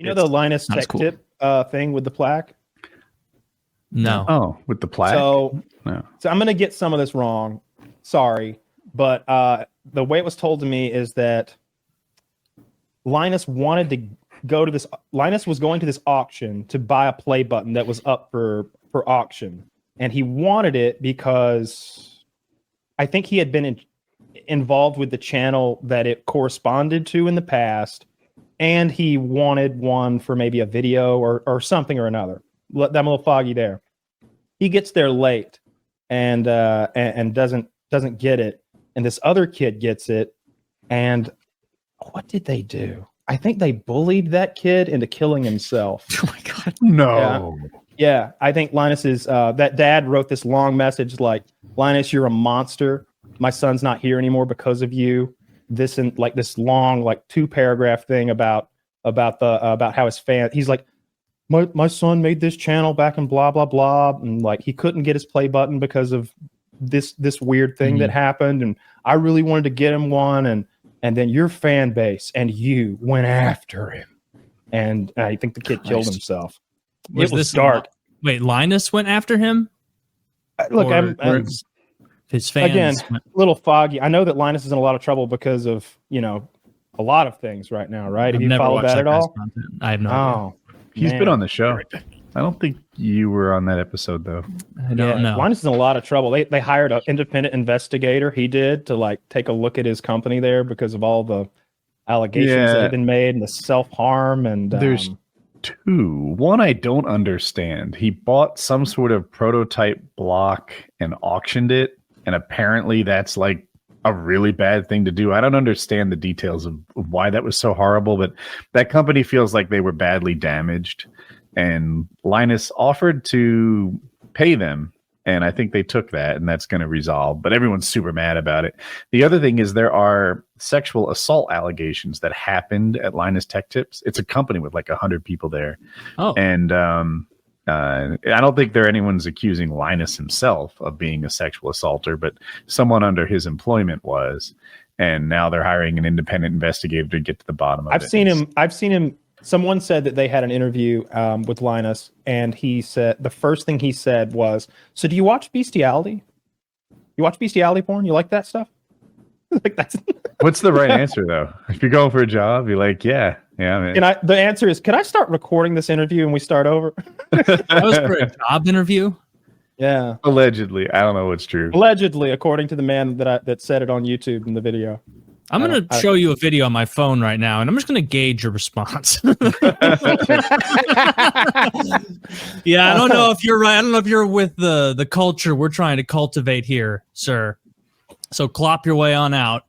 You know the Linus Tech Tip thing with the plaque? No. Oh, with the plaque? So no. I'm going to get some of this wrong. Sorry. But the way it was told to me is that Linus wanted to go to this. Linus was going to this auction to buy a play button that was up for auction. And he wanted it because I think he had been involved with the channel that it corresponded to in the past. And he wanted one for maybe a video or something or another. I'm a little foggy there. He gets there late and doesn't get it. And this other kid gets it. And what did they do? I think they bullied that kid into killing himself. Oh my God. No. Yeah. I think Linus is that dad wrote this long message like, Linus, you're a monster. My son's not here anymore because of you. This and like this long, like 2-paragraph thing about how his fan. He's like, my son made this channel back in blah blah blah, and like he couldn't get his play button because of this weird thing that happened, and I really wanted to get him one, and then your fan base and you went after him, and I think the kid killed himself. It was dark. Wait, Linus went after him? Look, his fans again, a little foggy. I know that Linus is in a lot of trouble because of, a lot of things right now, right? Have you followed that at all? I have no idea. He's been on the show. I don't think you were on that episode, though. I don't know. Linus is in a lot of trouble. They hired an independent investigator, he did, to like take a look at his company there because of all the allegations that have been made and the self-harm. And there's two. One I don't understand. He bought some sort of prototype block and auctioned it. And apparently that's like a really bad thing to do. I don't understand the details of why that was so horrible, but that company feels like they were badly damaged. And Linus offered to pay them. And I think they took that, and that's going to resolve. But everyone's super mad about it. The other thing is there are sexual assault allegations that happened at Linus Tech Tips. It's a company with like 100 people there. Oh. And I don't think anyone's accusing Linus himself of being a sexual assaulter, but someone under his employment was. And now they're hiring an independent investigator to get to the bottom of it. I've seen him. Someone said that they had an interview with Linus, and he said the first thing he said was, "So do you watch bestiality? You watch bestiality porn? You like that stuff?" Like that's. What's the right answer though? If you're going for a job, you're like, yeah, man. And the answer is, could I start recording this interview and we start over? That was for a job interview. Yeah. Allegedly, I don't know what's true. Allegedly, according to the man that said it on YouTube in the video. I'm going to show you a video on my phone right now, and I'm just going to gauge your response. Yeah, I don't know if you're right. I don't know if you're with the culture we're trying to cultivate here, sir. So clop your way on out.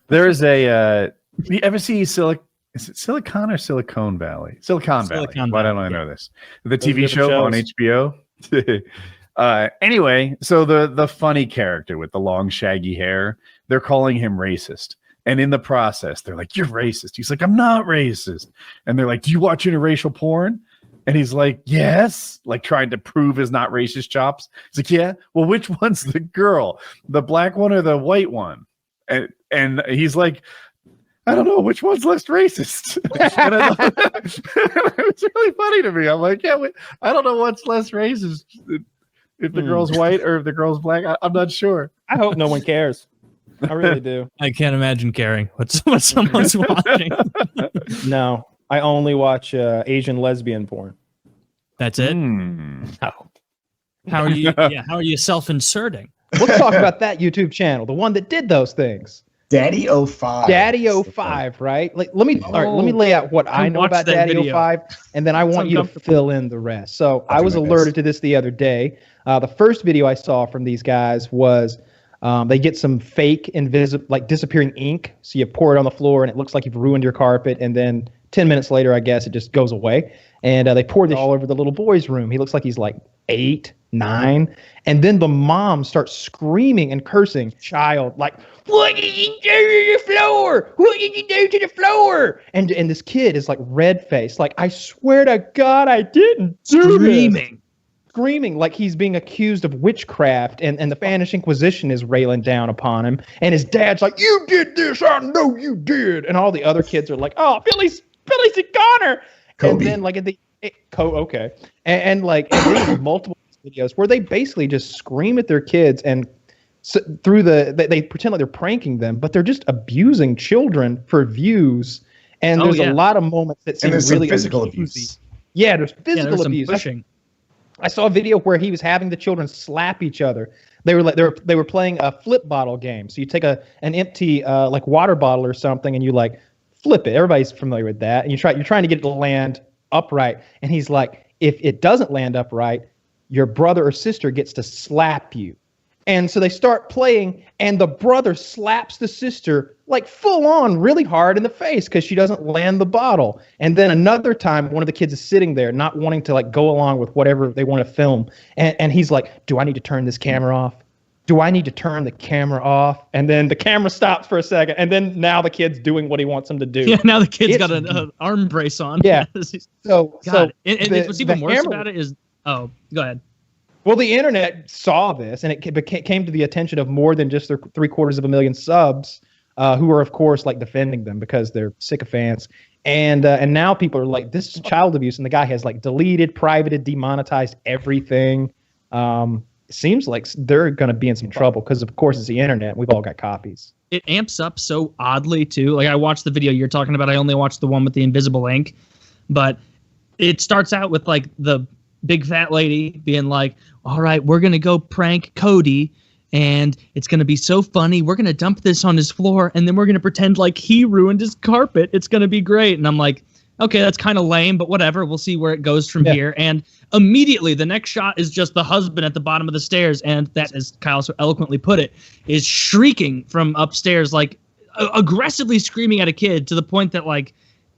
There is a you ever see is it Silicon or Silicon Valley? Silicon Valley. Why don't I know this? The TV show on HBO. Anyway, so the funny character with the long shaggy hair, they're calling him racist. And in the process, they're like, "You're racist." He's like, "I'm not racist." And they're like, "Do you watch interracial porn?" And he's like, "Yes," like trying to prove his not racist chops. He's like, "Yeah, well, which one's the girl? The black one or the white one?" And he's like, "I don't know, which one's less racist." And it's really funny to me. I'm like, "Yeah, I don't know what's less racist. If the girl's white or if the girl's black, I'm not sure." I hope no one cares. I really do. I can't imagine caring what someone's watching. No, I only watch Asian lesbian porn. That's it? No. How are you? Yeah, how are you self-inserting? Let's talk about that YouTube channel, the one that did those things. Daddy05. Daddy05, right? Like, let me lay out what I know about Daddy05, and then I want you to fill in the rest. So I was alerted to this the other day. The first video I saw from these guys was they get some fake disappearing ink. So you pour it on the floor, and it looks like you've ruined your carpet, and then 10 minutes later, I guess, it just goes away. And they pour this all over the little boy's room. He looks like he's like 8, 9. And then the mom starts screaming and cursing, child, like, "What did you do to the floor? What did you do to the floor?" And this kid is like red-faced, like, "I swear to God, I didn't do this." screaming like he's being accused of witchcraft, and the Spanish Inquisition is railing down upon him. And his dad's like, "You did this, I know you did." And all the other kids are like, "Oh, Billy's a goner." Kobe. And then like okay. And there's multiple videos where they basically just scream at their kids and they pretend like they're pranking them, but they're just abusing children for views. And there's a lot of moments that seem really physical abusy. abuse. Yeah, there's physical there's abuse. some pushing. I saw a video where he was having the children slap each other. They were playing a flip bottle game. So you take an empty like water bottle or something, and you like flip it. Everybody's familiar with that. And you're trying to get it to land upright. And he's like, if it doesn't land upright, your brother or sister gets to slap you. And so they start playing, and the brother slaps the sister like full on really hard in the face because she doesn't land the bottle. And then another time, one of the kids is sitting there not wanting to like go along with whatever they want to film. And he's like, "Do I need to turn this camera off? Do I need to turn the camera off?" And then the camera stops for a second. And then now the kid's doing what he wants him to do. Yeah, now the kid's got an arm brace on. Yeah. God. So and what's even worse about it is, go ahead. Well, the internet saw this, and it came to the attention of more than just their 750,000 subs, who are, of course, like defending them because they're sycophants. And now people are like, "This is child abuse," and the guy has like deleted, privated, demonetized everything. It seems like they're going to be in some trouble because, of course, it's the internet. We've all got copies. It amps up so oddly too. Like I watched the video you're talking about. I only watched the one with the invisible ink, but it starts out with like the big fat lady being like, "All right, we're going to go prank Cody, and it's going to be so funny. We're going to dump this on his floor, and then we're going to pretend like he ruined his carpet. It's going to be great." And I'm like, okay, that's kind of lame, but whatever. We'll see where it goes from here. And immediately the next shot is just the husband at the bottom of the stairs, and that, as Kyle so eloquently put it, is shrieking from upstairs, like aggressively screaming at a kid to the point that, like,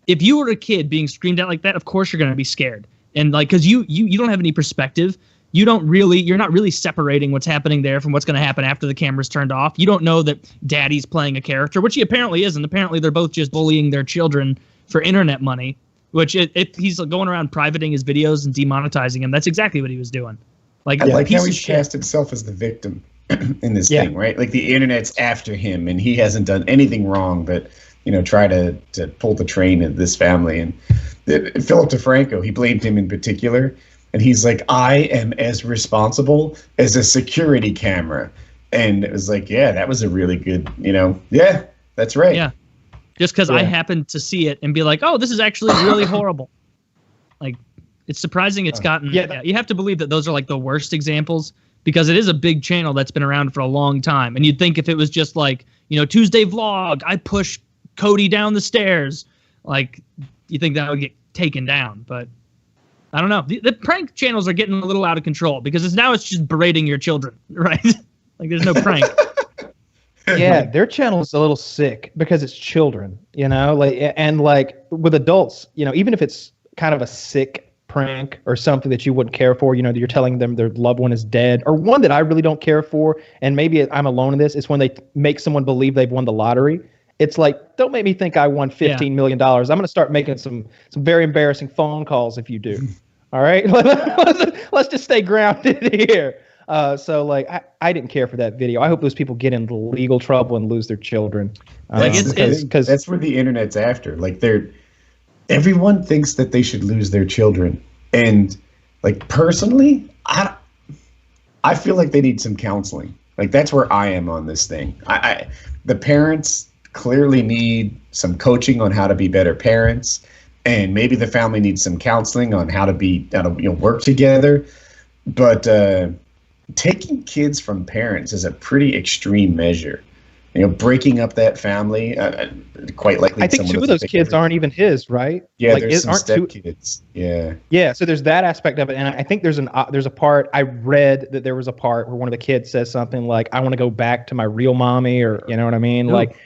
if you were a kid being screamed at like that, of course you're going to be scared. And like, because you don't have any perspective. You're not really separating what's happening there from what's going to happen after the camera's turned off. You don't know that daddy's playing a character, which he apparently isn't. Apparently they're both just bullying their children for internet money, which if he's going around privating his videos and demonetizing them, that's exactly what he was doing. Like, I like how he shit. cast himself as the victim in this thing, right? Like the internet's after him, and he hasn't done anything wrong, but try to pull the train of this family. And Philip DeFranco, he blamed him in particular, and he's like, "I am as responsible as a security camera." And it was like, yeah, that was a really good, yeah, that's right. Yeah, just because I happened to see it and be like, "Oh, this is actually really horrible." Like, it's surprising it's gotten. Yeah, you have to believe that those are like the worst examples, because it is a big channel that's been around for a long time. And you'd think if it was just like, Tuesday vlog, I push Cody down the stairs, like, you think that would get taken down. But I don't know. The prank channels are getting a little out of control because it's just berating your children, right? Like, there's no prank. Yeah, their channel is a little sick because it's children, and like with adults, even if it's kind of a sick prank or something that you wouldn't care for, that you're telling them their loved one is dead, or one that I really don't care for, and maybe I'm alone in this, is when they make someone believe they've won the lottery. It's like, don't make me think I won $15 million. I'm going to start making some very embarrassing phone calls if you do. All right? Let's just stay grounded here. So like, I didn't care for that video. I hope those people get into legal trouble and lose their children. Because that's where the internet's after. Like, everyone thinks that they should lose their children. And like, personally, I feel like they need some counseling. Like, that's where I am on this thing. The parents clearly need some coaching on how to be better parents, and maybe the family needs some counseling on how to work together. But taking kids from parents is a pretty extreme measure. Breaking up that family, quite likely. I think two of those kids aren't even his, right? Yeah, there's some step kids. Yeah. Yeah, so there's that aspect of it, and I think there's a part, I read that there was a part where one of the kids says something like, "I want to go back to my real mommy," or you know what I mean? Ooh. Like,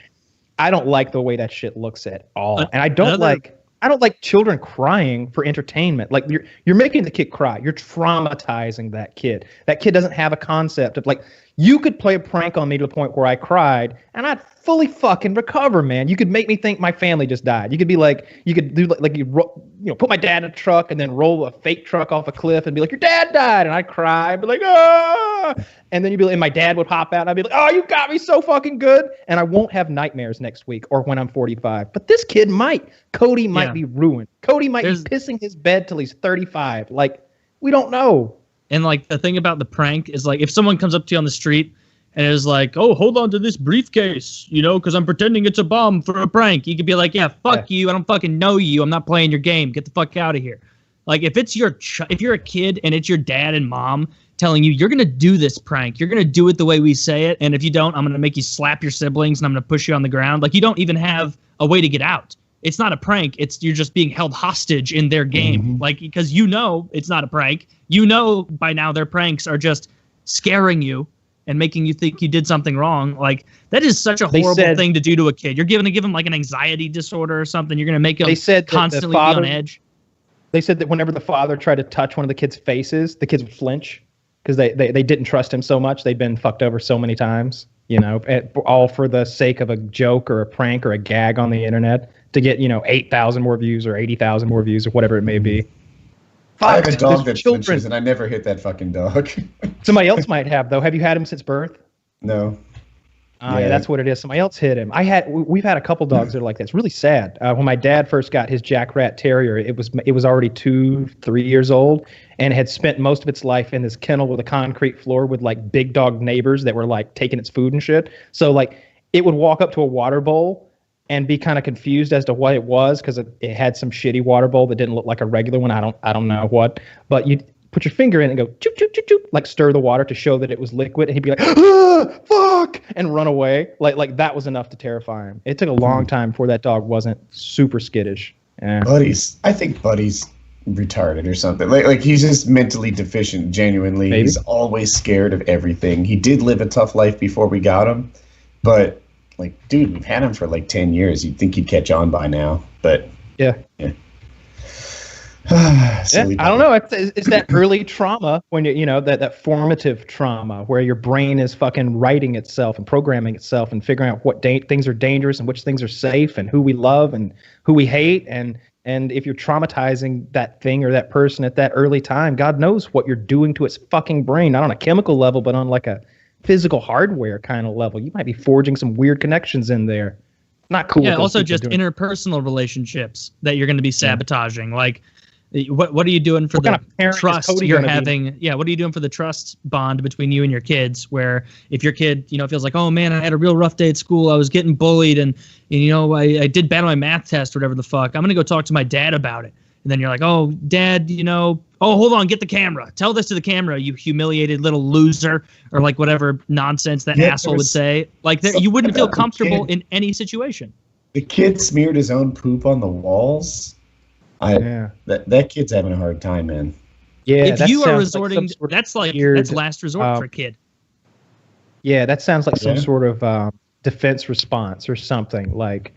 I don't like the way that shit looks at all, and I don't like children crying for entertainment. Like, you're making the kid cry. You're traumatizing that kid. That kid doesn't have a concept of, like, You could play a prank on me to the point where I cried, and I'd fully fucking recover, man. You could make me think my family just died. You could be like, you could do like put my dad in a truck and then roll a fake truck off a cliff and be like, your dad died, and I'd cry, I'd be like, ah, and then you'd be like, and my dad would pop out, and I'd be like, oh, you got me so fucking good, and I won't have nightmares next week or when I'm 45. But this kid might. Cody might be ruined. Cody might be pissing his bed till he's 35. Like, we don't know. And like the thing about the prank is like if someone comes up to you on the street and is like, "Oh, hold on to this briefcase," because I'm pretending it's a bomb for a prank. You could be like, "Yeah, fuck you. I don't fucking know you. I'm not playing your game. Get the fuck out of here." Like if it's if you're a kid and it's your dad and mom telling you you're gonna do this prank, you're gonna do it the way we say it, and if you don't, I'm gonna make you slap your siblings and I'm gonna push you on the ground. Like you don't even have a way to get out. It's not a prank. You're just being held hostage in their game. Like, because it's not a prank. By now their pranks are just scaring you and making you think you did something wrong. Like, that is such a horrible thing to do to a kid. You're going to give them like an anxiety disorder or something. You're going to make them constantly be on edge. They said that whenever the father tried to touch one of the kids' faces, the kids would flinch because they didn't trust him so much. They'd been fucked over so many times, all for the sake of a joke or a prank or a gag on the internet. To get 8,000 more views or 80,000 more views or whatever it may be. I have a dog that flinches, and I never hit that fucking dog. Somebody else might have though. Have you had him since birth? No. Yeah, that's what it is. Somebody else hit him. We've had a couple dogs that are like that. It's really sad. When my dad first got his Jack Rat Terrier, it was already 2-3 years old and had spent most of its life in this kennel with a concrete floor with like big dog neighbors that were like taking its food and shit. So like it would walk up to a water bowl and be kind of confused as to what it was because it had some shitty water bowl that didn't look like a regular one. I don't know what, but you'd put your finger in and go choop choop choop choop, like stir the water to show that it was liquid, and he'd be like, ah, fuck, and run away. Like that was enough to terrify him. It took a long time before that dog wasn't super skittish. Yeah. I think Buddy's retarded or something. Like he's just mentally deficient. Genuinely, Maybe. He's always scared of everything. He did live a tough life before we got him, but. Like, dude, we've had him for like 10 years. You'd think he'd catch on by now, but yeah. I don't know. It's that early trauma when that formative trauma where your brain is fucking writing itself and programming itself and figuring out what things are dangerous and which things are safe and who we love and who we hate and if you're traumatizing that thing or that person at that early time, God knows what you're doing to its fucking brain, not on a chemical level, but on like a physical hardware kind of level. You might be forging some weird connections in there. Not cool. Yeah, also just interpersonal relationships that you're going to be sabotaging. Like, what are you doing for the trust you're having? Yeah, what are you doing for the trust bond between you and your kids? Where if your kid, feels like, oh man, I had a real rough day at school, I was getting bullied, and I did bad on my math test, or whatever the fuck. I'm gonna go talk to my dad about it. And then you're like, oh, Dad, oh, hold on, get the camera. Tell this to the camera, you humiliated little loser, or like whatever nonsense that asshole would say. Like you wouldn't feel comfortable in any situation. The kid smeared his own poop on the walls. That kid's having a hard time, man. Yeah, if you are resorting, that's last resort for a kid. Yeah, that sounds like some sort of defense response or something. Like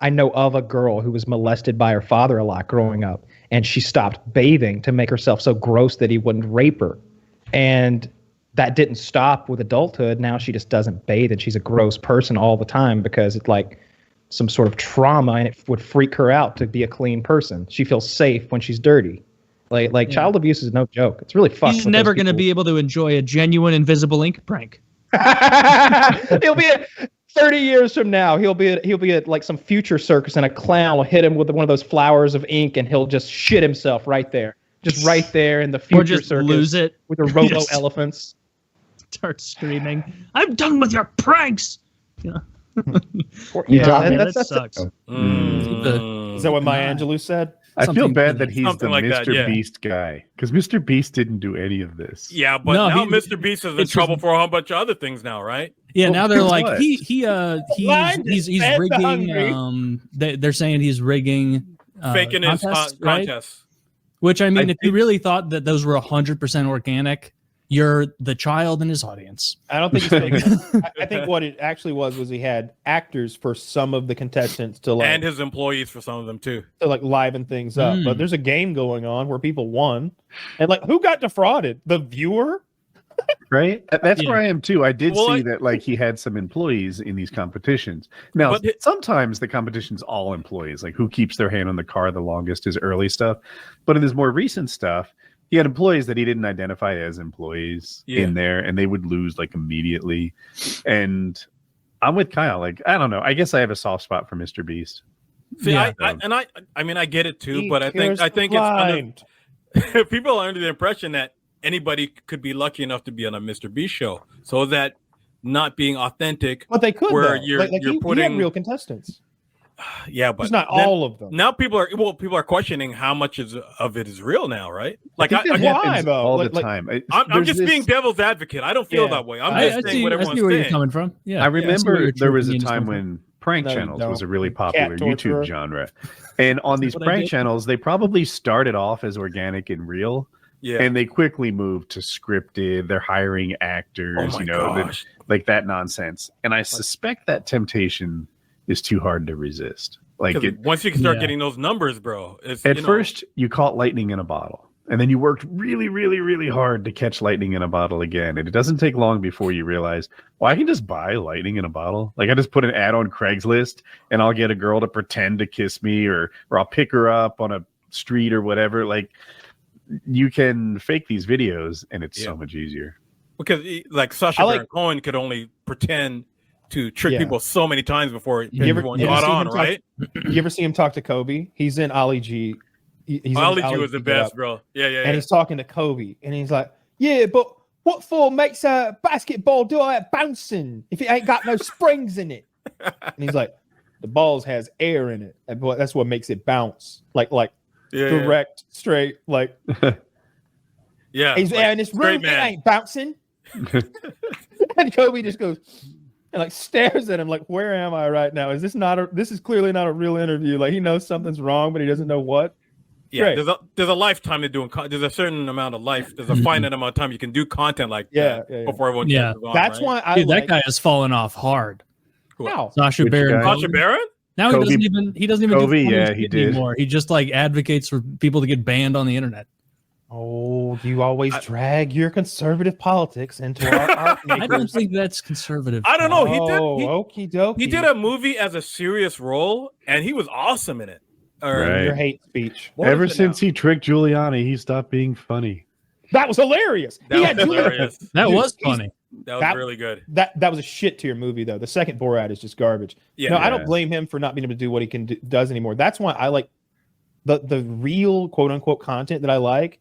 I know of a girl who was molested by her father a lot growing up, and she stopped bathing to make herself so gross that he wouldn't rape her. And that didn't stop with adulthood. Now she just doesn't bathe, and she's a gross person all the time because it's like some sort of trauma, and it would freak her out to be a clean person. She feels safe when she's dirty. Like child abuse is no joke. It's really fucked. He's never going to be able to enjoy a genuine invisible ink prank. He'll be 30 years from now, he'll be at like some future circus, and a clown will hit him with one of those flowers of ink, and he'll just shit himself right there, just right there in the future circus. Lose it with the robo elephants. Start screaming, "I'm done with your pranks!" That sucks. Is that what Maya Angelou said? I feel bad that he's the like Mr. Beast guy, because Mr. Beast didn't do any of this. Yeah, but now Mr. Beast is in trouble for a whole bunch of other things now, right? Yeah, now they're like he's rigging. They're saying he's rigging faking his contests, contests. Which I mean, if you really thought that those were 100% organic, you're the child in his audience. I don't think he's faking. I think what it actually was he had actors for some of the contestants to like, and his employees for some of them too, to like liven things up. But there's a game going on where people won, and like who got defrauded? The viewer. Right? That's Yeah. where I am too. I did Well, see that like he had some employees in these competitions. Now, But sometimes the competition's all employees, like who keeps their hand on the car the longest is early stuff. But in his more recent stuff, he had employees that he didn't identify as employees in there, and they would lose like immediately. And I'm with Kyle. Like, I don't know. I guess I have a soft spot for Mr. Beast. See, Yeah. I mean, I get it too, He but I think cures it's blind. people are under the impression that anybody could be lucky enough to be on a Mr. Beast show. So that not being authentic, But they could, where though. you're like you're he putting had real contestants. yeah, but It's not then- all of them. Now people are questioning how much of it is real now, right? Like I think that why, happens though? all Like- the time. I'm There's just this- being devil's advocate. I don't feel Yeah. that way. I'm I just saying what see everyone's where you're saying. coming from. Yeah, I see where remember your there true was a opinion is time coming from. when prank No, you channels was don't. a really popular torturer. YouTube genre. And on these what I prank did. channels, they probably started off as organic and real. Yeah. And they quickly moved to scripted. They're hiring actors, Oh my gosh. like that nonsense. And I suspect that temptation is too hard to resist. Like 'Cause it, once you can start Yeah. getting those numbers, bro, it's at first, you caught lightning in a bottle, and then you worked really, really, really hard to catch lightning in a bottle again. And it doesn't take long before you realize, well, I can just buy lightning in a bottle. Like I just put an ad on Craigslist, and I'll get a girl to pretend to kiss me, or I'll pick her up on a street or whatever. Like you can fake these videos, and it's so much easier. because like Sacha I like- Baron Cohen could only pretend to trick Yeah. people so many times before everyone you ever caught see on, him talk- right? You ever see him talk to Kobe? He's in Ali G. He's in Ali his G was the get best, up, bro. Yeah, yeah, And yeah. he's talking to Kobe, and he's like, "Yeah, but what for makes a basketball do all that bouncing if it ain't got no springs in it?" And he's like, "The balls has air in it, and that's what makes it bounce, like Yeah, direct, straight, like." yeah. He's like, in this straight room, it man. ain't bouncing. And Kobe just goes and like stares at him like, "Where am I right now? Is this not this is clearly not a real interview." Like he knows something's wrong, but he doesn't know what. Yeah, Great. there's a lifetime to doing. There's a certain amount of life. There's a finite amount of time you can do content like that Yeah. before everyone Yeah. catches on. That's right? why I Dude, like that guy has fallen off hard. Wow. Sacha Which Baron guy? Sacha Baron. Now Kobe- he doesn't even Kobe, do yeah, shit he did. anymore. He just like advocates for people to get banned on the internet. Oh, you always drag your conservative politics into our art I don't makers. think that's conservative. I don't know. Okie dokie. He did a movie as a serious role, and he was awesome in it. Or, Right. Your hate speech. What Ever is it since now? he tricked Giuliani, he stopped being funny. That was hilarious. That He was had Julia- hilarious. That Dude, was he's- funny. That was That- really good. that was a shit tier movie though. The second Borat is just garbage. Yeah. No, I Yeah. don't blame him for not being able to do what he does anymore. That's why I like the real quote unquote content that I like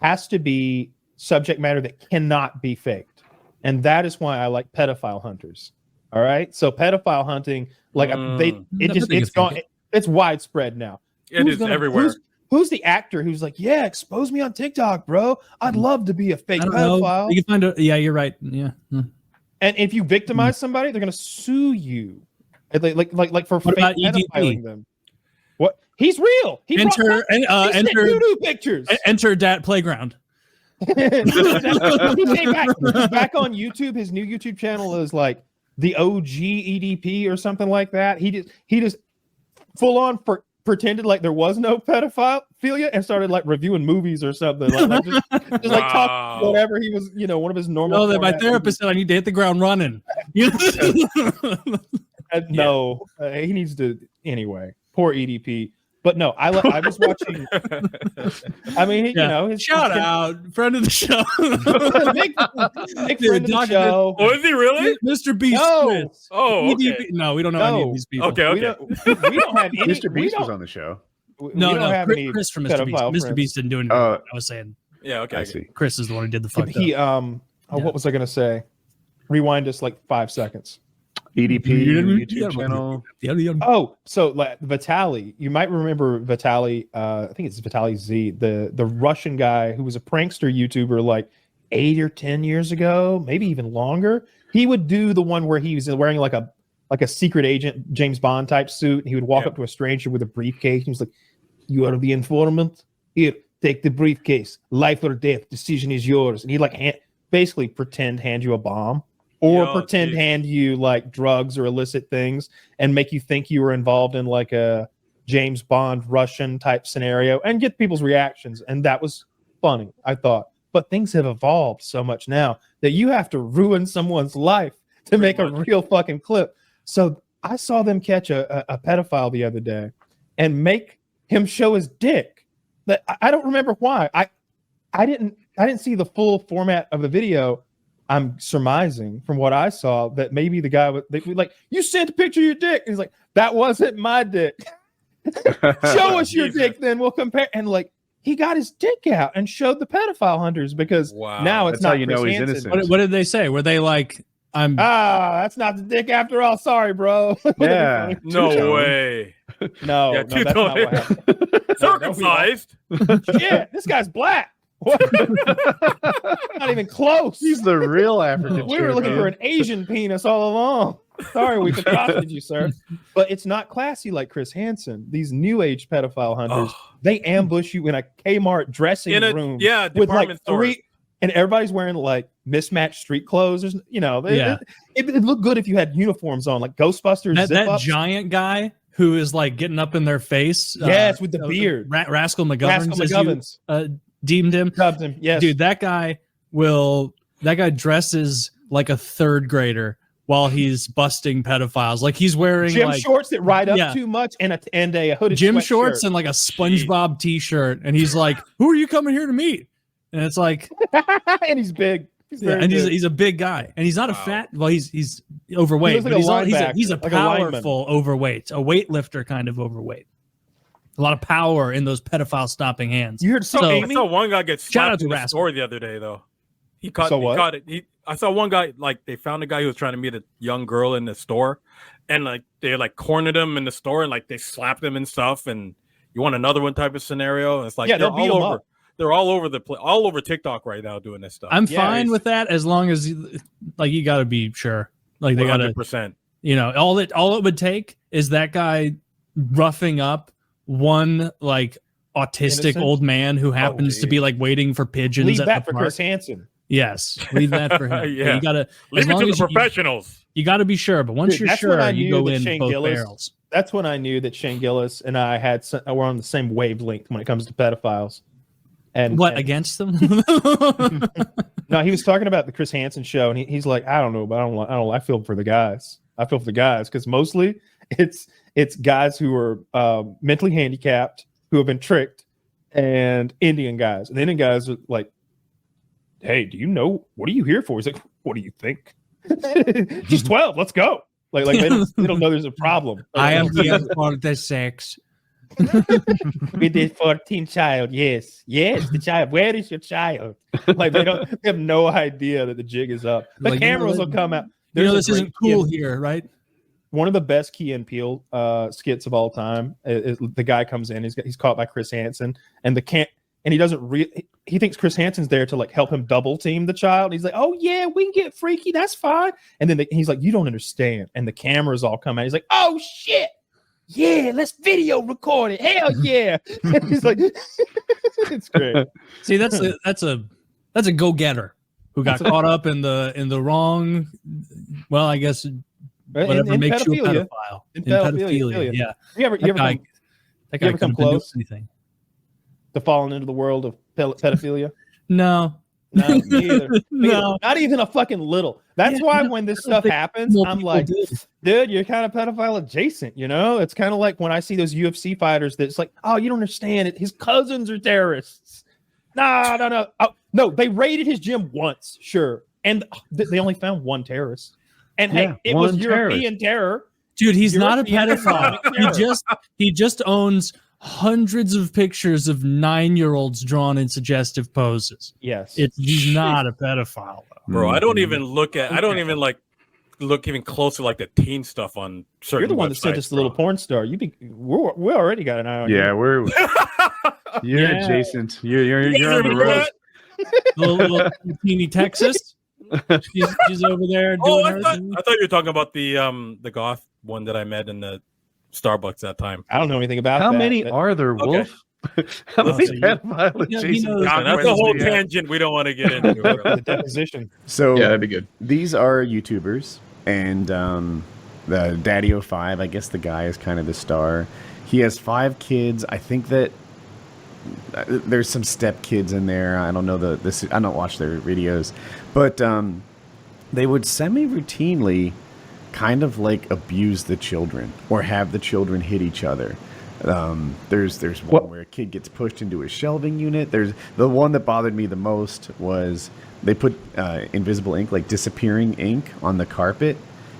has to be subject matter that cannot be faked, and that is why I like pedophile hunters. All right, so pedophile hunting, like Mm. it's gone. It's widespread now. It Who's is gonna- everywhere. Who's the actor who's like, yeah, expose me on TikTok, bro? I'd love to be a fake I don't know. pedophile. You can find a. Yeah, you're right. Yeah. And if you victimize somebody, they're gonna sue you, like for What fake about EDP? pedophiling them. What? He's real. He Enter brought enter doo-doo pictures. enter dat playground. He's back on YouTube. His new YouTube channel is like the OG EDP or something like that. He just full on pretended like there was no pedophilia and started like reviewing movies or something. Like just like talk Wow. whatever he was, one of his normal. No, that my format therapist said I need to hit the ground running. No, he needs to anyway. Poor EDP. But no, I was watching. I mean, his Shout out, friend of the show, big Dude, friend of the Dr. show. Oh, is he really? Mr. Beast. No. Chris. Oh, okay. EDP No, we don't know any No. of these people. Okay, We okay. don't have any. Mr. Beast was on the show. We No, don't have any Chris from Mr. Beast. pedophile Mr. friends. Beast didn't do anything. Oh. I was saying Yeah, okay. I okay. see. Chris is the one who did the fuck He up. what was I gonna say? Rewind us like 5 seconds. EDP Yeah. YouTube channel. Oh, so like Vitaly, you might remember Vitaly. I think it's Vitaly Z, the Russian guy who was a prankster YouTuber like 8 or 10 years ago, maybe even longer. He would do the one where he was wearing like a secret agent James Bond type suit. And he would walk up to a stranger with a briefcase. And he was like, "You are the informant. Here, take the briefcase. Life or death. Decision is yours." And he'd like basically pretend hand you a bomb. Or Yo, pretend dude. hand you like drugs or illicit things and make you think you were involved in like a James Bond Russian type scenario and get people's reactions. And that was funny, I thought. But things have evolved so much now that you have to ruin someone's life to make a real fucking clip. So I saw them catch a pedophile the other day and make him show his dick. That I don't remember why. I didn't see the full format of the video. I'm surmising from what I saw that maybe the guy was like, "You sent a picture of your dick." And he's like, "That wasn't my dick." Show us your dick, then we'll compare. And like, he got his dick out and showed the pedophile hunters because now it's That's not how you know Chris he's Hansen. innocent. What did they say? Were they like, that's not the dick after all. Sorry, bro. Yeah. No way. No, Yeah, no, that's not what happened. Circumcised. Shit, this guy's black. What? Not even close. He's the real African. We were looking for an Asian penis all along. Sorry, we accosted you, sir. But it's not classy like Chris Hansen. These new age pedophile hunters, they ambush you in a Kmart dressing room. Yeah, with like department stores. and everybody's wearing like mismatched street clothes. There's, it looked good if you had uniforms on, like Ghostbusters. that giant guy who is like getting up in their face. Yes, with the beard. Rascal McGovern, as you deemed him. Dubbed him. Yes, dude, that guy dresses like a third grader while he's busting pedophiles. Like he's wearing gym like shorts that ride up too much and a hooded gym sweatshirt. shorts and like a SpongeBob t-shirt. And he's like, "Who are you coming here to meet?" And it's like, and he's big. He's a big guy, and he's not a fat. Well, he's overweight, He but like he's a like powerful overweight, a weightlifter kind of overweight. A lot of power in those pedophile stomping hands. You heard I saw one guy get Shout out slapped to in the Rascal. store the other day, though. He caught it. I saw one guy, like, they found a guy who was trying to meet a young girl in the store, and like they like cornered him in the store, and like they slapped him and stuff. And you want another one type of scenario? And it's like they're all over. Up. They're all over all over TikTok right now doing this stuff. I'm fine with that as long as you got to be sure. Like they got to 100%. All it would take is that guy roughing up one like autistic old man who happens to be like waiting for pigeons. Leave at that the for park. Chris Hansen. Yes, leave that for him. Yeah. You gotta leave it to the professionals. You got to be sure, but once you're sure, you go in both barrels. That's when I knew that Shane Gillis and I were on the same wavelength when it comes to pedophiles. And against them? No, he was talking about the Chris Hansen show, and he's like, I don't know, but I feel for the guys. I feel for the guys because mostly it's guys who are mentally handicapped who have been tricked, and Indian guys. And the Indian guys are like, "Hey, do you know what are you here for?" He's like, "What do you think?" She's 12. Let's go. Like they don't know there's a problem. I am here for the sex. With the 14 child, yes, the child. Where is your child? Like they have no idea that the jig is up. The cameras will come out. This isn't cool here, right? One of the best Key and Peele skits of all time is the guy comes in. He's caught by Chris Hansen, and he doesn't he thinks Chris Hansen's there to like help him double team the child. He's like, "Oh yeah, we can get freaky. That's fine." And then he's like, "You don't understand." And the cameras all come out. He's like, "Oh shit. Yeah, let's video record it. Hell yeah!" He's like, "It's great." See, that's a go-getter who got caught up in the wrong. Well, I guess whatever makes you a pedophile. In pedophilia, yeah. You ever come close anything to falling into the world of pedophilia? No. No, me either. No, not even a fucking little. That's why when this stuff happens, I'm like, dude, you're kind of pedophile adjacent, It's kind of like when I see those UFC fighters that's like, oh, you don't understand it. His cousins are terrorists. No. Oh, no, they raided his gym once, sure. And they only found one terrorist. And hey, it was European terror. Dude, he's not a pedophile. He just owns hundreds of pictures of 9-year-olds drawn in suggestive poses. Yes. He's not a pedophile, though. Bro, I don't even look even closer like the teen stuff on certain. You're the one websites, that sent us the little porn star. We already got an eye on you. Yeah, you're adjacent. You're on the road. little teeny Texas. She's over there doing her thing. I thought you were talking about the goth one that I met in the Starbucks that time. I don't know anything about How that. many are there, Wolf? How many pedophile adjacent? That's a whole tangent we don't want to get into. The deposition. So yeah, that'd be good. These are YouTubers, and the Daddy05, I guess the guy is kind of the star. He has 5 kids. I think that there's some step kids in there. I don't know I don't watch their videos, but they would semi-routinely kind of like abuse the children or have the children hit each other. There's one where a kid gets pushed into a shelving unit. There's the one that bothered me the most was they put invisible ink, like disappearing ink, on the carpet.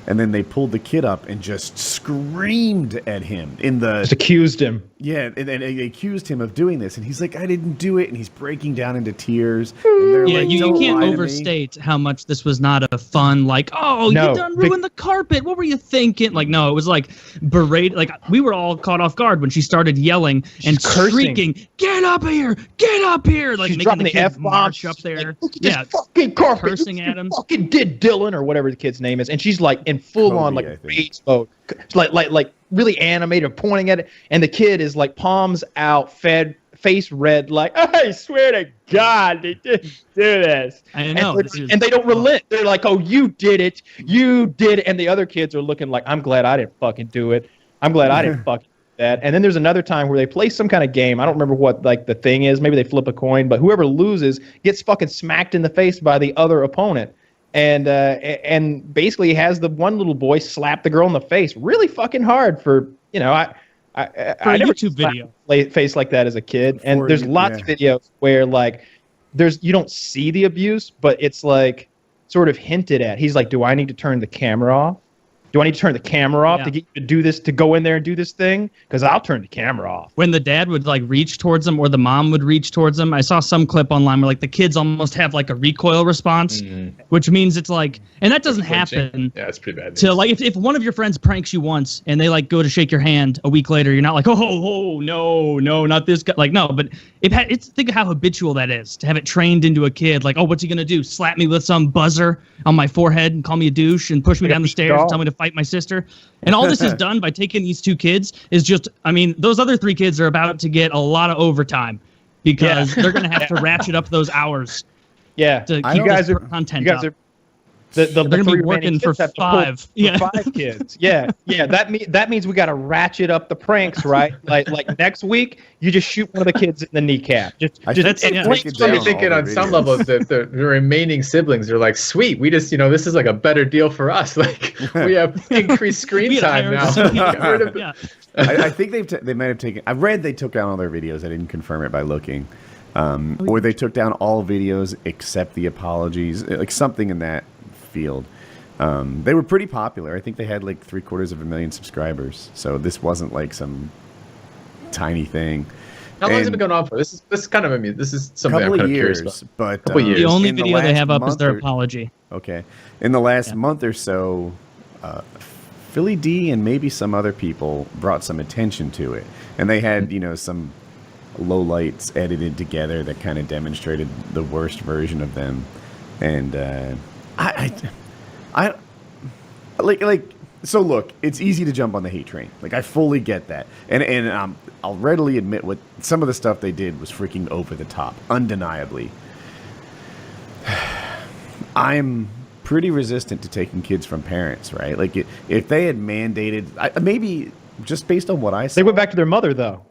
And then they pulled the kid up and just screamed at him just accused him. Yeah, and they accused him of doing this, and he's like, "I didn't do it," and he's breaking down into tears. And they're like, you can't overstate how much this was not a fun, like, you done ruined the carpet. What were you thinking? Like, no, it was like berate. Like, we were all caught off guard when she started yelling and shrieking, "Get up here! Get up here!" Like, she's making dropping the F bombs up there. Like, look at this fucking carpet. Cursing at him. Fucking did Dylan or whatever the kid's name is, and she's like in full on like rage mode, like really animated, pointing at it, and the kid is like palms out, face red, like, I swear to God, they didn't do this. I know, and they don't relent. They're like, oh, you did it, and the other kids are looking like, I'm glad I didn't fucking do it. I'm glad I didn't fucking do that. And then there's another time where they play some kind of game. I don't remember what like the thing is. Maybe they flip a coin, but whoever loses gets fucking smacked in the face by the other opponent. And basically has the one little boy slap the girl in the face really fucking hard for, I never YouTube video face like that as a kid. And there's lots of videos where like you don't see the abuse, but it's like sort of hinted at. He's like, do I need to turn the camera off? Do I need to turn the camera off to get you to do this, to go in there and do this thing? Because I'll turn the camera off. When the dad would like reach towards him or the mom would reach towards him, I saw some clip online where like the kids almost have like a recoil response, which means it's like, and that doesn't happen. Yeah, it's pretty bad. So like if one of your friends pranks you once and they like go to shake your hand a week later, you're not like, oh no, not this guy. Like, no, but it's think of how habitual that is to have it trained into a kid. Like, oh, what's he going to do? Slap me with some buzzer on my forehead and call me a douche and push me down the stairs and tell me to fight my sister. And all this is done by taking these two kids is just, I mean, those other three kids are about to get a lot of overtime because they're going to have to ratchet up those hours. Yeah. To keep content up. They're going to be working for 5. For 5 kids. Yeah. That means we got to ratchet up the pranks, right? like next week, you just shoot one of the kids in the kneecap. I'm thinking on some level that the remaining siblings are like, sweet, we just, this is like a better deal for us. Like, we have increased screen time now. I think they might have taken. I read they took down all their videos. I didn't confirm it by looking. Or they took down all videos except the apologies, like something in that field. They were pretty popular. I think they had like 750,000 subscribers. So this wasn't like some tiny thing. How long has it been going on for? This is kind of amusing. This is something I'm kind of curious about. But the only video they have up is their apology. Okay. In the last month or so, Philly D and maybe some other people brought some attention to it. And they had, some lowlights edited together that kind of demonstrated the worst version of them. And I so look, it's easy to jump on the hate train. Like, I fully get that. And I'll readily admit what some of the stuff they did was freaking over the top, undeniably. I'm pretty resistant to taking kids from parents, right? Like, if they had mandated, maybe just based on what I saw. They went back to their mother, though.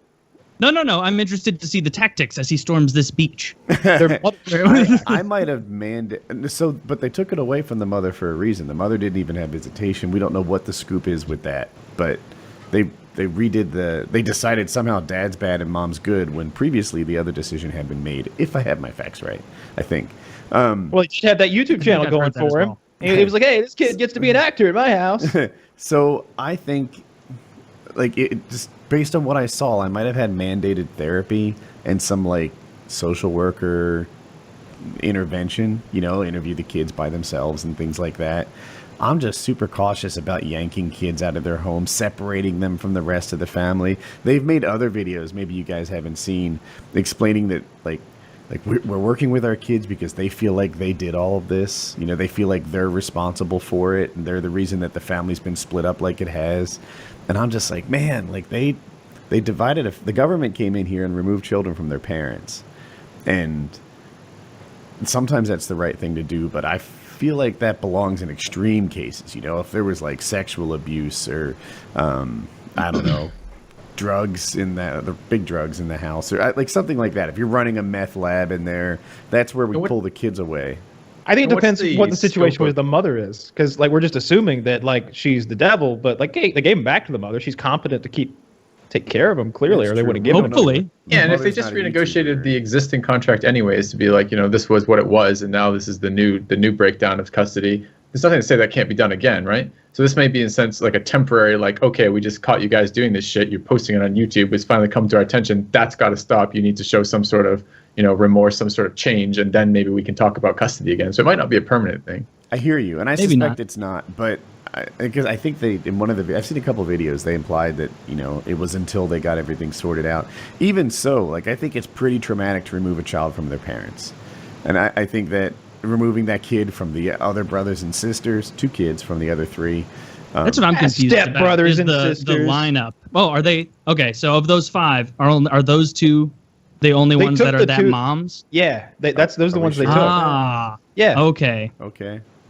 No. I'm interested to see the tactics as he storms this beach. I might have mandated. But they took it away from the mother for a reason. The mother didn't even have visitation. We don't know what the scoop is with that. But they redid they decided somehow dad's bad and mom's good when previously the other decision had been made. If I have my facts right, I think. Well, he just had that YouTube channel going for him. He was like, hey, this kid gets to be an actor in my house. So I think, like, it just based on what I saw, I might have had mandated therapy and some like social worker intervention, interview the kids by themselves and things like that. I'm just super cautious about yanking kids out of their home, separating them from the rest of the family. They've made other videos, maybe you guys haven't seen, explaining that like we're working with our kids because they feel like they did all of this. They feel like they're responsible for it and they're the reason that the family's been split up like it has. And I'm just like, man, like they divided. The government came in here and removed children from their parents. And sometimes that's the right thing to do, but I feel like that belongs in extreme cases. If there was like sexual abuse or, I don't know, drugs in the big drugs in the house, or like something like that. If you're running a meth lab in there, that's where we pull the kids away. I think it depends what the situation with the mother is, because like we're just assuming that like she's the devil, but like they gave him back to the mother. She's competent to take care of him clearly, or they would have given him. Hopefully, yeah. And if they just renegotiated the existing contract anyways to be like, this was what it was, and now this is the new breakdown of custody. There's nothing to say that can't be done again, right? So this may be in a sense like a temporary, like, okay, we just caught you guys doing this shit. You're posting it on YouTube. It's finally come to our attention. That's got to stop. You need to show some sort of, remorse, some sort of change, and then maybe we can talk about custody again. So it might not be a permanent thing. I hear you, and I suspect it's not, but because I think in one of I've seen a couple of videos, they implied that, it was until they got everything sorted out. Even so, like, I think it's pretty traumatic to remove a child from their parents. And I think that removing that kid from the other brothers and sisters, 2 kids from the other 3. That's what I'm confused about. Brothers and sisters. The lineup. Oh, are they okay? So of those 5, are those 2 the only ones that are that moms? Yeah, those are the ones they took. Yeah. Okay.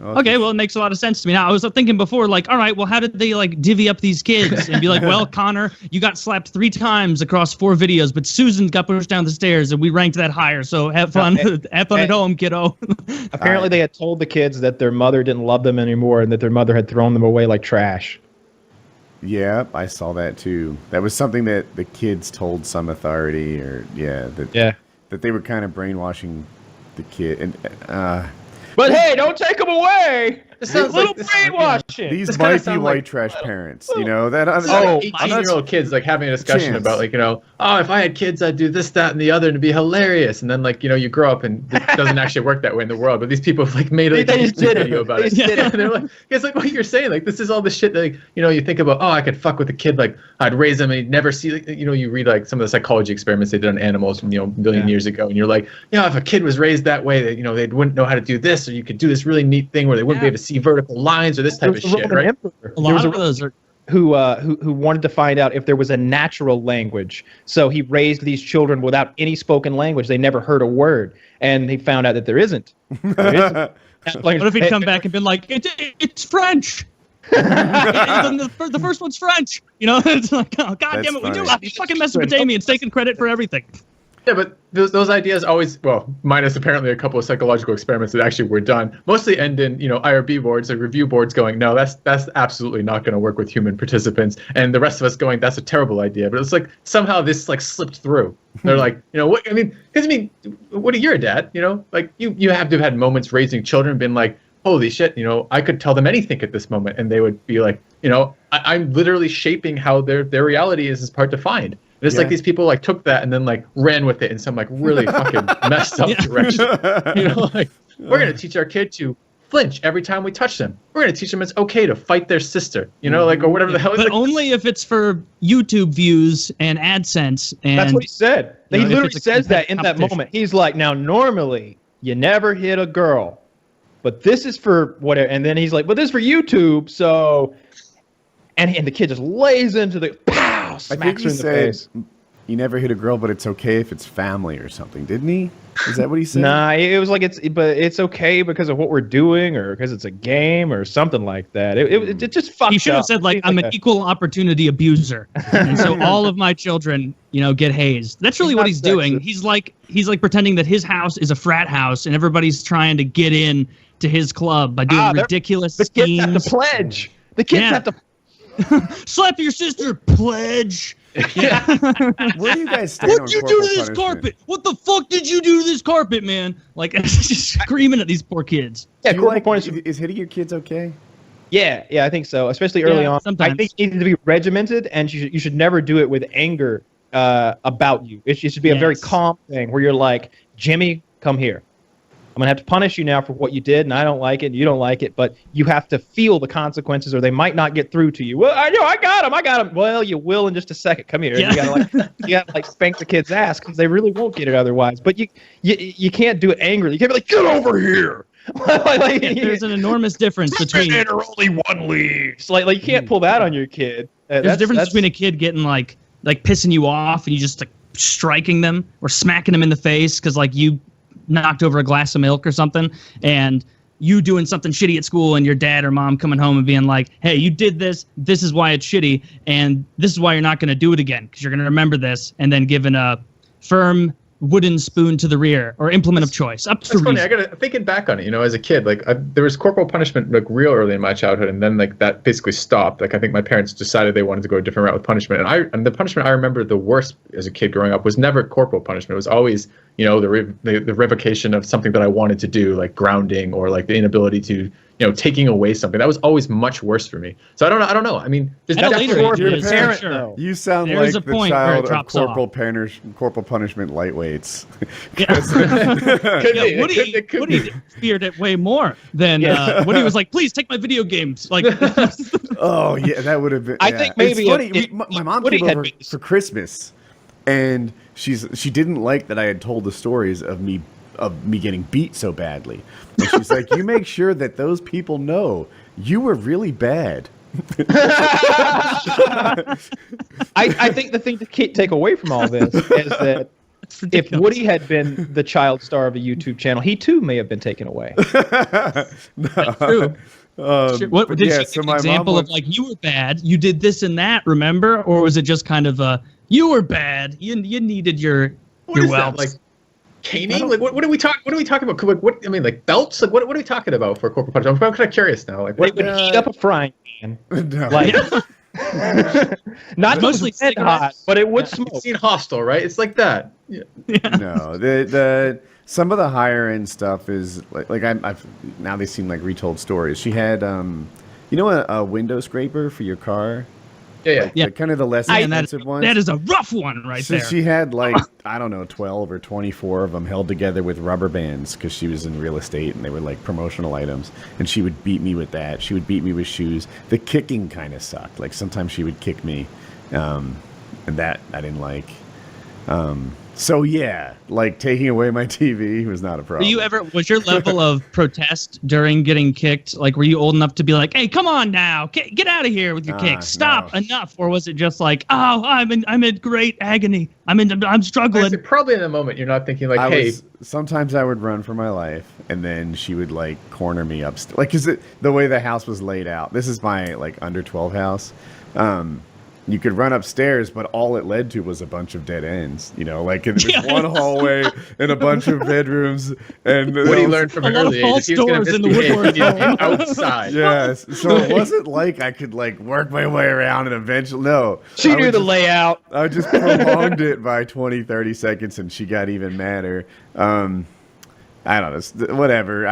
Okay, well, it makes a lot of sense to me. Now, I was thinking before, like, all right, well, how did they, like, divvy up these kids and be like, well, Connor, you got slapped 3 times across 4 videos, but Susan got pushed down the stairs, and we ranked that higher, so have fun. Have fun at home, kiddo. Apparently, they had told the kids that their mother didn't love them anymore and that their mother had thrown them away like trash. Yeah, I saw that, too. That was something that the kids told some authority, that they were kind of brainwashing the kid. And But hey, don't take them away. This sounds little like brainwashing. These might be white trash parents, that 18-year-old kids like having a discussion about like, if I had kids, I'd do this, that, and the other, and it'd be hilarious. And then like, you grow up and it doesn't actually work that way in the world. But these people have like made a video about it. And they're like, it's like what you're saying. Like this is all the shit that you think about. Oh, I could fuck with a kid. Like I'd raise them and he'd never see. Like, you read like some of the psychology experiments they did on animals from a billion years ago, and you're like, if a kid was raised that way, that they wouldn't know how to do this, or you could do this really neat thing where they wouldn't be able to see vertical lines or this type of shit, right? A lot of those are who wanted to find out if there was a natural language. So he raised these children without any spoken language. They never heard a word, and he found out that there isn't. What if he'd come back and been like, it's French? The first one's French. It's like, oh, God damn it, we do have these fucking Mesopotamians taking credit for everything. Yeah, but those ideas always, minus apparently a couple of psychological experiments that actually were done, mostly end in, IRB boards, like review boards going, no, that's absolutely not going to work with human participants. And the rest of us going, that's a terrible idea. But it's like somehow this like slipped through. They're like, what, you're a dad, like you have to have had moments raising children, been like, holy shit, I could tell them anything at this moment. And they would be like, I'm literally shaping how their reality is hard to find. And it's like these people like took that and then like ran with it in some like really fucking messed up direction. We're going to teach our kid to flinch every time we touch them. We're going to teach them it's okay to fight their sister, or whatever the hell. But only if it's for YouTube views and AdSense. And that's what he said. He literally says that in that moment. He's like, now normally you never hit a girl, but this is for whatever. And then he's like, but this is for YouTube. So, and the kid just lays into the pow, smacks her in the face. You never hit a girl, but it's okay if it's family or something, didn't he? Is that what he said? Nah, it was like it's okay because of what we're doing or because it's a game or something like that. It just fucked up. He should have said like, I'm an equal opportunity abuser, and so all of my children, get hazed. That's really what he's doing. He's like pretending that his house is a frat house and everybody's trying to get in to his club by doing ridiculous schemes. The kids have to pledge. The kids have to slap your sister, pledge. Yeah. Where do you guys stand What'd you do to this carpet? What the fuck did you do to this carpet, man? Like, just screaming at these poor kids. Yeah, is hitting your kids okay? Yeah, I think so. Especially early on. Sometimes. I think it needs to be regimented, and you should never do it with anger about you. It should be a very calm thing where you're like, Jimmy, come here. I'm going to have to punish you now for what you did, and I don't like it, and you don't like it, but you have to feel the consequences or they might not get through to you. Well, I know, I got him. Well, you will in just a second. Come here. Yeah. You got to spank the kid's ass because they really won't get it otherwise. But you can't do it angrily. You can't be like, get over here. There's an enormous difference between... or only one leaves. Like you can't pull that on your kid. There's a difference between a kid getting like pissing you off and you just like striking them or smacking them in the face because like you knocked over a glass of milk or something, and you doing something shitty at school and your dad or mom coming home and being like, hey, you did this. This is why it's shitty. And this is why you're not going to do it again because you're going to remember this. And then given a firm wooden spoon to the rear or implement of choice. Up to funny. I gotta thinking back on it. You know, as a kid, like there was corporal punishment like real early in my childhood, and then like that basically stopped. Like I think my parents decided they wanted to go a different route with punishment, and the punishment I remember the worst as a kid growing up was never corporal punishment. It was always, you know, the revocation of something that I wanted to do, like grounding or like the inability to, you know, taking away something. That was always much worse for me. So I don't know. I mean, there's later your ages, parent, sure. You sound There's like a the point where it child of drops corporal punishment lightweights. Woody feared it way more than Woody was like, please take my video games. Like, oh yeah, that would have been. I think maybe it's funny. My mom came over for Christmas, and she didn't like that I had told the stories of me getting beat so badly. And she's like, you make sure that those people know you were really bad. I think the thing to take away from all this is that if Woody had been the child star of a YouTube channel, he too may have been taken away. No. True. What did she give an example of like, you were bad, you did this and that, remember? Or was it just kind of you were bad, you needed your wealth? Like caning? Like what are we talking about? Like what I mean, like belts? Like what are we talking about for corporal punishment? I'm kind of curious now. Like what would heat up a frying pan. No. Like not mostly red hot, but it would smoke. You've seen Hostel, right? It's like that. Yeah. No, the some of the higher end stuff is like I've now they seem like retold stories. She had you know a window scraper for your car. Yeah. Like kind of the less expensive ones. That is a rough one right there. She had like, I don't know, 12 or 24 of them held together with rubber bands because she was in real estate and they were like promotional items. And she would beat me with that. She would beat me with shoes. The kicking kind of sucked. Like sometimes she would kick me. And that I didn't like. So yeah, like taking away my TV was not a problem. Was your level of protest during getting kicked, like were you old enough to be like, hey, come on now, get out of here with your kicks, stop, enough? Or was it just like, oh, I'm in great agony, I'm struggling? Probably in the moment you're not thinking like, hey. Sometimes I would run for my life and then she would like corner me upstairs. Like, cause the way the house was laid out, this is my like under 12 house. You could run upstairs, but all it led to was a bunch of dead ends. You know, like there's one hallway and a bunch of bedrooms. And what he learned from an early age, he was going to misbehave outside. Yes, so it wasn't like I could like work my way around and eventually. No, she knew the layout. I just prolonged it by 20, 30 seconds, and she got even madder. I don't know, whatever.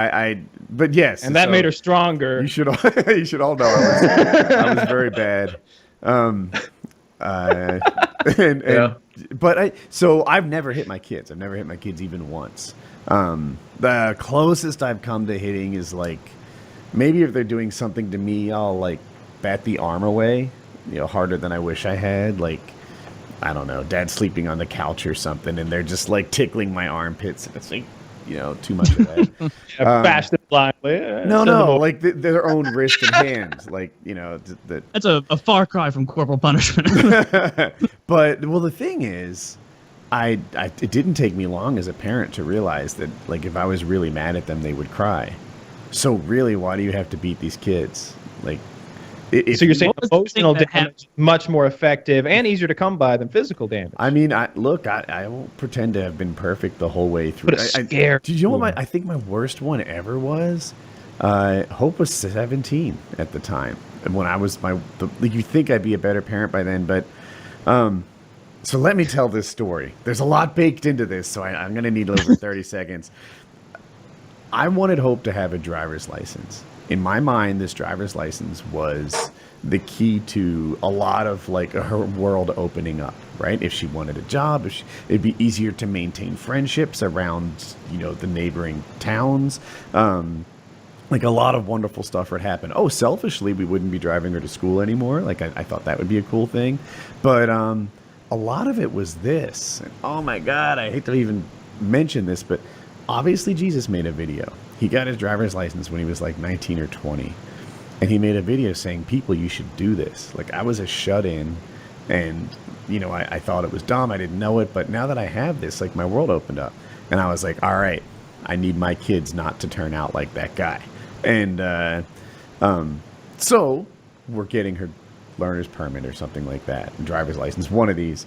But yes, and that made her stronger. You should all know I was very bad. But I've never hit my kids. I've never hit my kids even once. The closest I've come to hitting is like maybe if they're doing something to me, I'll like bat the arm away, you know, harder than I wish I had. Like, I don't know, dad's sleeping on the couch or something, and they're just like tickling my armpits, and it's like, you know, too much of that. Fast and blindly. No, like their own wrist and hands, like, you know. That's a far cry from corporal punishment. But the thing is, it didn't take me long as a parent to realize that, like, if I was really mad at them, they would cry. So really, why do you have to beat these kids? Like, so you're saying emotional damage is much more effective and easier to come by than physical damage? I mean, I won't pretend to have been perfect the whole way through. But it's scary. Did you know what I think my worst one ever was? Hope was 17 at the time, and when I was you think I'd be a better parent by then, but so let me tell this story. There's a lot baked into this, so I'm going to need over 30 seconds. I wanted Hope to have a driver's license. In my mind, this driver's license was the key to a lot of like her world opening up, right? If she wanted a job, it'd be easier to maintain friendships around, you know, the neighboring towns. Like a lot of wonderful stuff would happen. Oh, selfishly, we wouldn't be driving her to school anymore. Like I thought that would be a cool thing. But a lot of it was this. And, oh my God, I hate to even mention this, but obviously Jesus made a video. He got his driver's license when he was like 19 or 20. And he made a video saying, people, you should do this. Like, I was a shut-in, and, you know, I thought it was dumb. I didn't know it. But now that I have this, like, my world opened up. And I was like, all right, I need my kids not to turn out like that guy. And so we're getting her learner's permit or something like that, driver's license, one of these.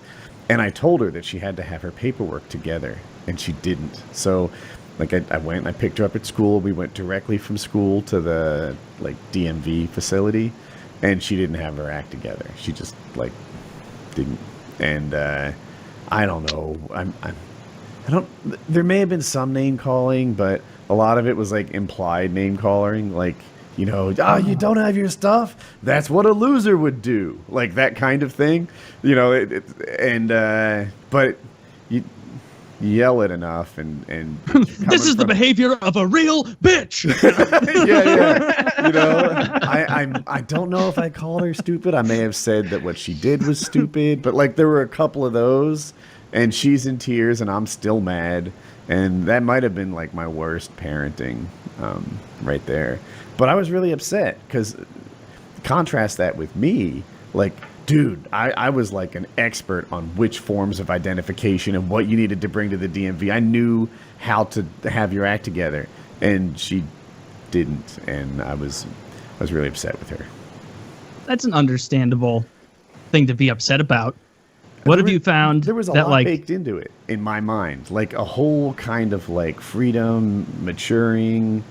And I told her that she had to have her paperwork together, and she didn't. So like I went and I picked her up at school. We went directly from school to the like DMV facility, and she didn't have her act together. She just like didn't. And I don't know. I don't. There may have been some name calling, but a lot of it was like implied name calling, like, you know, oh, you don't have your stuff? That's what a loser would do, like that kind of thing, you know. But you yell it enough, and this is the behavior of a real bitch. yeah. You know, I don't know if I called her stupid. I may have said that what she did was stupid, but like there were a couple of those, and she's in tears, and I'm still mad, and that might have been like my worst parenting, right there. But I was really upset because contrast that with me, like, dude, I was like an expert on which forms of identification and what you needed to bring to the DMV. I knew how to have your act together, and she didn't, and I was really upset with her. That's an understandable thing to be upset about. What have you found? There was a lot baked into it in my mind, like a whole kind of like freedom, maturing,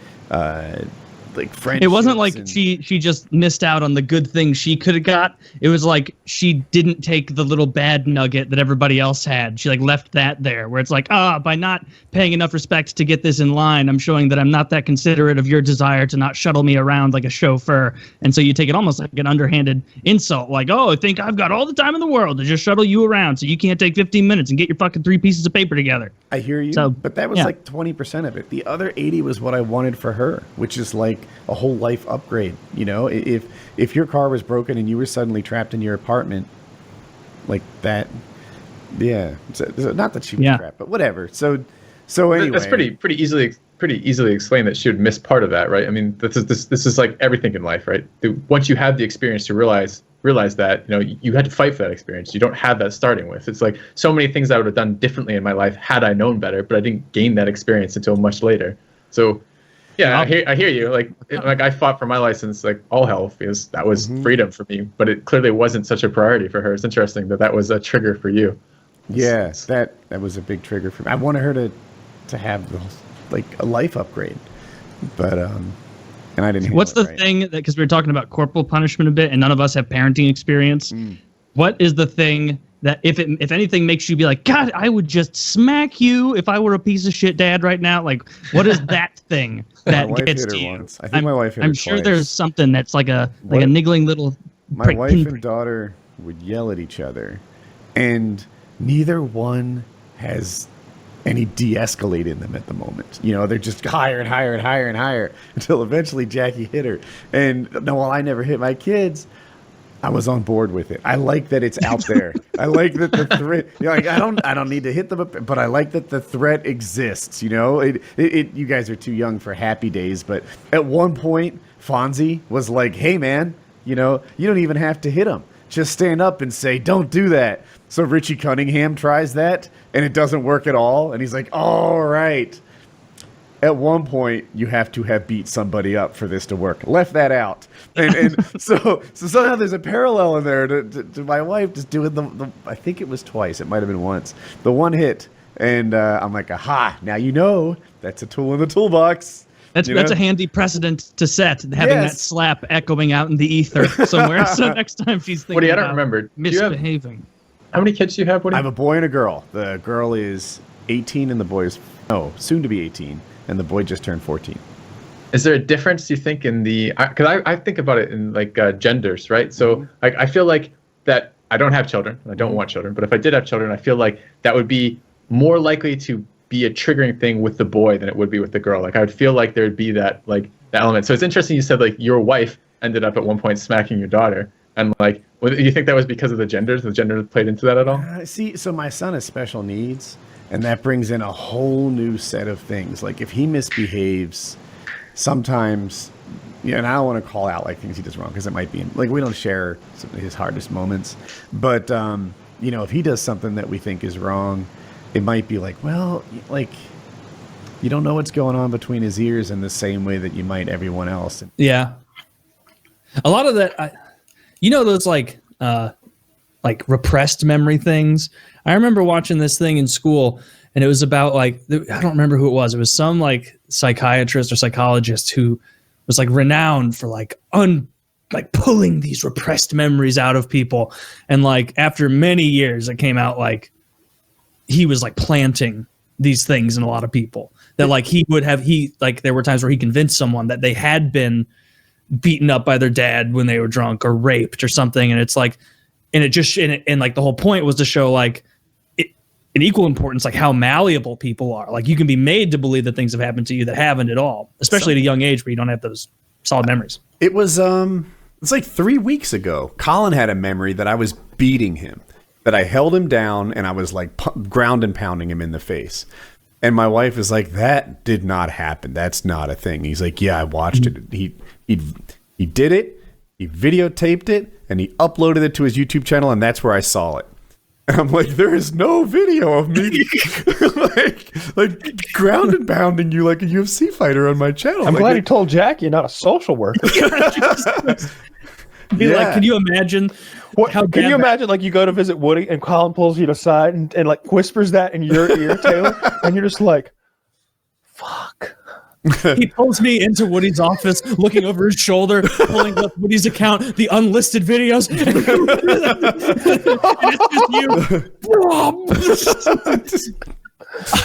like friendships. It wasn't like she just missed out on the good things she could have got. It was like she didn't take the little bad nugget that everybody else had. She like left that there, where it's like, by not paying enough respect to get this in line, I'm showing that I'm not that considerate of your desire to not shuttle me around like a chauffeur. And so you take it almost like an underhanded insult, like, oh, I think I've got all the time in the world to just shuttle you around, so you can't take 15 minutes and get your fucking 3 pieces of paper together. I hear you, but that was like 20% of it. The other 80 was what I wanted for her, which is like a whole life upgrade. You know, if your car was broken and you were suddenly trapped in your apartment like that, so not that she was trapped, but whatever. So anyway, that's pretty easily explained that she would miss part of that, right? I mean, this is like everything in life, right? Once you have the experience to realize that, you know, you had to fight for that experience. You don't have that starting with. It's like so many things I would have done differently in my life had I known better, but I didn't gain that experience until much later. So yeah, I hear you. Like I fought for my license like all hell, because that was freedom for me, but it clearly wasn't such a priority for her. It's interesting that was a trigger for you. Yeah, that was a big trigger for me. I wanted her to have like a life upgrade, but and I didn't. What's the thing that, because we were talking about corporal punishment a bit, and none of us have parenting experience. What is the thing that if anything makes you be like, God, I would just smack you if I were a piece of shit dad right now? Like, what is that thing that gets to you? Once. I think my wife hit her I'm sure twice. There's something that's like a niggling little. My wife and daughter would yell at each other, and neither one has any de-escalate in them at the moment. You know, they're just higher and higher and higher and higher until eventually Jackie hit her. And no, while I never hit my kids, I was on board with it. I like that it's out there. I like that the threat. You know, like I don't need to hit them, but I like that the threat exists. You know, you guys are too young for happy days, but at one point, Fonzie was like, "Hey, man, you know, you don't even have to hit him. Just stand up and say, 'Don't do that.'" So Richie Cunningham tries that, and it doesn't work at all. And he's like, "All right." At one point, you have to have beat somebody up for this to work. Left that out, and so somehow there's a parallel in there to my wife just doing the. I think it was twice. It might have been once. The one hit, and I'm like, aha! Now you know that's a tool in the toolbox. That's a handy precedent to set, having that slap echoing out in the ether somewhere. So next time she's thinking Woody, I about don't remember. misbehaving. How many kids do you have, Woody? I have a boy and a girl. The girl is 18 and the boy is soon to be 18. And the boy just turned 14. Is there a difference, you think, in the... Because I think about it in, like, genders, right? So I feel like that I don't have children. And I don't want children. But if I did have children, I feel like that would be more likely to be a triggering thing with the boy than it would be with the girl. Like, I would feel like there would be that, like, that element. So it's interesting you said, like, your wife ended up at one point smacking your daughter. And, like, do you think that was because of the genders? The gender played into that at all? See, so my son has special needs. And that brings in a whole new set of things. Like if he misbehaves, sometimes, and I don't want to call out like things he does wrong because it might be like we don't share some of his hardest moments. But if he does something that we think is wrong, it might be like, well, like You don't know what's going on between his ears in the same way that you might everyone else. Yeah. A lot of that, those like repressed memory things. I remember watching this thing in school, and it was about like, I don't remember who it was. It was some like psychiatrist or psychologist who was like renowned for like pulling these repressed memories out of people. And like after many years, it came out like he was like planting these things in a lot of people that like there were times where he convinced someone that they had been beaten up by their dad when they were drunk or raped or something. And it's like, and like the whole point was to show like in equal importance, like how malleable people are. Like you can be made to believe that things have happened to you that haven't at all, especially at a young age where you don't have those solid memories. It was, it's like 3 weeks ago. Colin had a memory that I was beating him, that I held him down and I was like ground and pounding him in the face. And my wife is like, that did not happen. That's not a thing. He's like, yeah, I watched it. He did it. He videotaped it and he uploaded it to his YouTube channel. And that's where I saw it. And I'm like, there is no video of me like ground and pounding you like a UFC fighter on my channel. I'm glad he told Jack you're not a social worker. Like, can you imagine? Can you imagine like you go to visit Woody and Colin pulls you aside and like whispers that in your ear, Taylor, and you're just like, fuck. He pulls me into Woody's office, looking over his shoulder, pulling up Woody's account, the unlisted videos, and it's just you.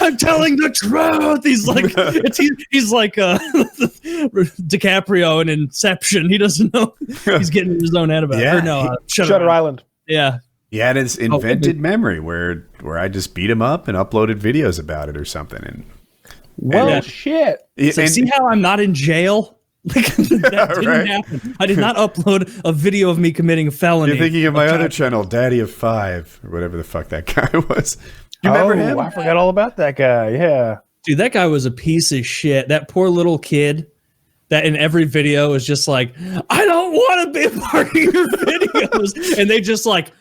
I'm telling the truth. He's like, he's like DiCaprio in Inception. He doesn't know he's getting in his own head about it. Yeah. Or no, Shutter Island. Yeah. He had his invented memory where I just beat him up and uploaded videos about it or something. Shit. So see how I'm not in jail? Like, that didn't happen. I did not upload a video of me committing a felony. You're thinking of my other channel, Daddy of Five, or whatever the fuck that guy was. You remember him? I forgot all about that guy. Yeah. Dude, that guy was a piece of shit. That poor little kid that in every video is just like, I don't want to be a part of your videos. And they just like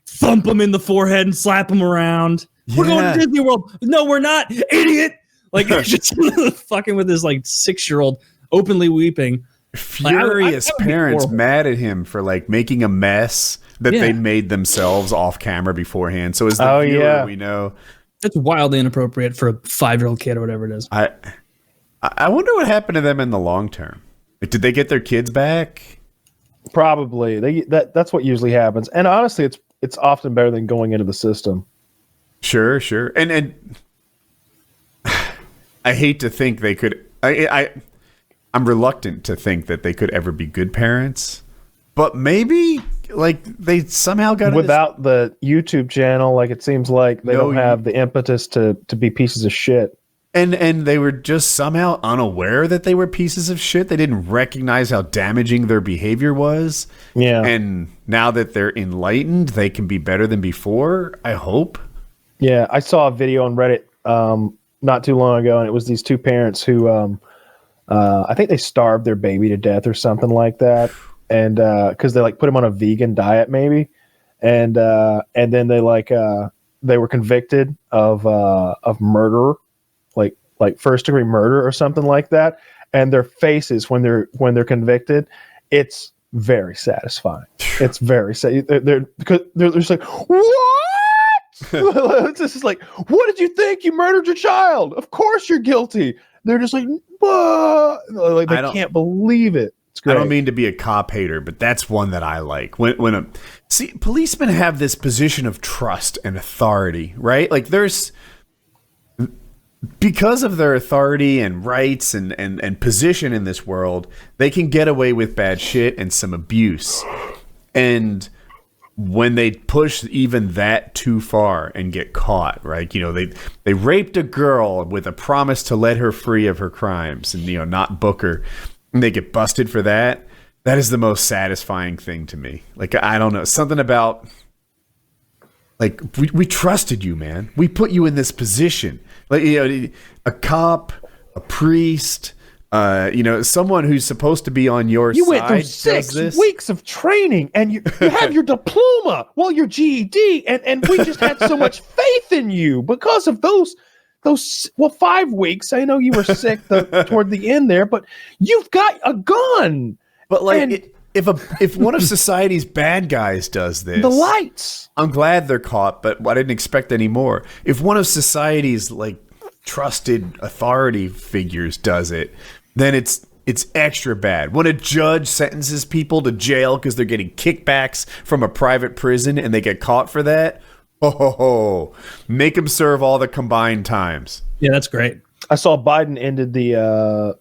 thump him in the forehead and slap him around. Yeah. We're going to Disney World. No, we're not, idiot. Like, just fucking with this like 6-year-old openly weeping. Furious parents mad at him for like making a mess that they made themselves off camera beforehand. So as the viewer, we know that's wildly inappropriate for a 5-year-old kid or whatever it is. I wonder what happened to them in the long term. Like, did they get their kids back? Probably. That's what usually happens. And honestly, it's often better than going into the system. Sure. And I hate to think they could. I'm reluctant to think that they could ever be good parents, but maybe like they somehow got without the YouTube channel. Like it seems like they don't have the impetus to be pieces of shit. And they were just somehow unaware that they were pieces of shit. They didn't recognize how damaging their behavior was. Yeah. And now that they're enlightened, they can be better than before. I hope. Yeah, I saw a video on Reddit not too long ago, and it was these two parents who I think they starved their baby to death or something like that, and because they like put him on a vegan diet maybe, and then they they were convicted of murder, like first degree murder or something like that, and their faces when they're convicted, it's very satisfying. It's very they're just like, what? It's just like, what did you think? You murdered your child. Of course you're guilty. They're just like, whoa. Like they can't believe it. It's great. I don't mean to be a cop hater, but that's one that I like. See, policemen have this position of trust and authority, right? Like because of their authority and rights and position in this world, they can get away with bad shit and some abuse. And when they push even that too far and get caught, right? You know, they raped a girl with a promise to let her free of her crimes and, you know, not book her, and they get busted for that. That is the most satisfying thing to me. Like, I don't know, something about like we trusted you, man. We put you in this position. Like, you know, a cop, a priest, you know, someone who's supposed to be on your side. You went through 6 weeks of training, and you have your diploma, well, your GED, and we just had so much faith in you because of those those 5 weeks. I know you were sick toward the end there, but you've got a gun. But like, if one of society's bad guys does this, the lights. I'm glad they're caught, but I didn't expect any more. If one of society's like trusted authority figures does it, then it's extra bad. When a judge sentences people to jail because they're getting kickbacks from a private prison and they get caught for that, make them serve all the combined times. Yeah, that's great. I saw Biden ended the